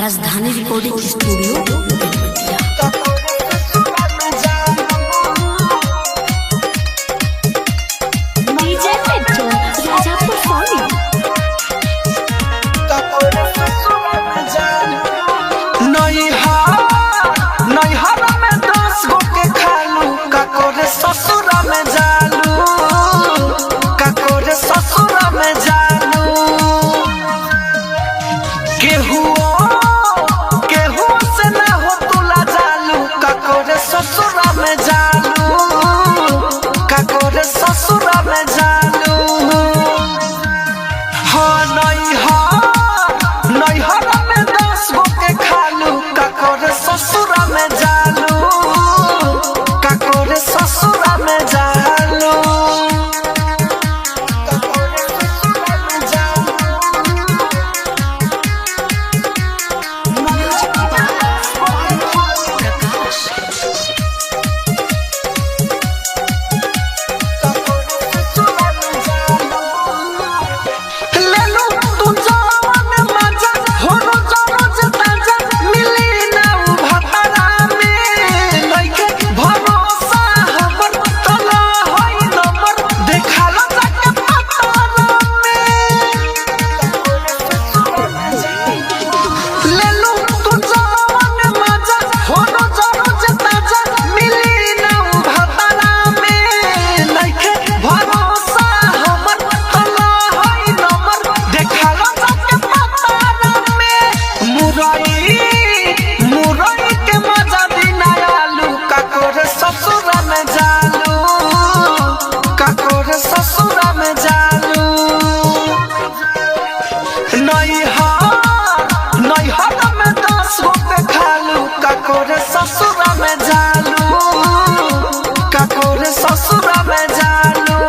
राजधानी recording studio Belwatia. DJ मिट्टू राजापुर सोनी। नैहरा में 10 गो के खालू काकोरे ससुरा में जालू काकोरे ससुरा में जालू केहू से ना हो तुला जालू काकोरे ससुरा में जालू काकोरे ससुरा में जालू हाँ नैहरा में 10 गो के खालू काकोरे ससुरा में जालू काकोरे ससुरा में जालू ससुरा में जालू नैहरा में 10 गो के खालू काकोरे ससुरा में जालू काकोरे ससुरा में जालू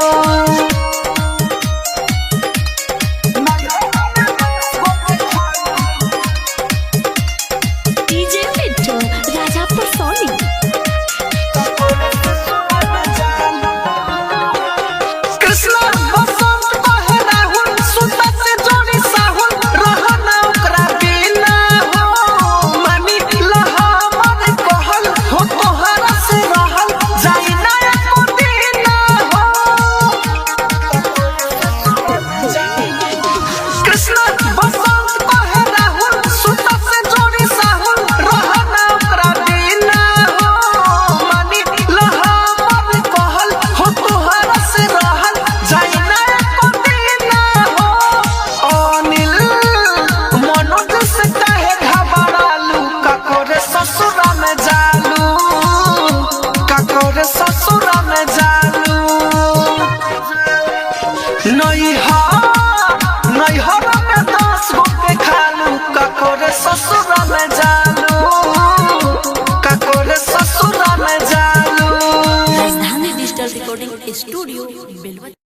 डीजे मिट्टू राजापुर सोनी। ससुरा में जालू काकोरे ससुरा में जालू नैहरा में 10 गो के खालू काकोरे ससुरा में जालू काकोरे ससुरा में जालू। राजधानी डिजिटल रिकॉर्डिंग स्टूडियो बेलवतिया।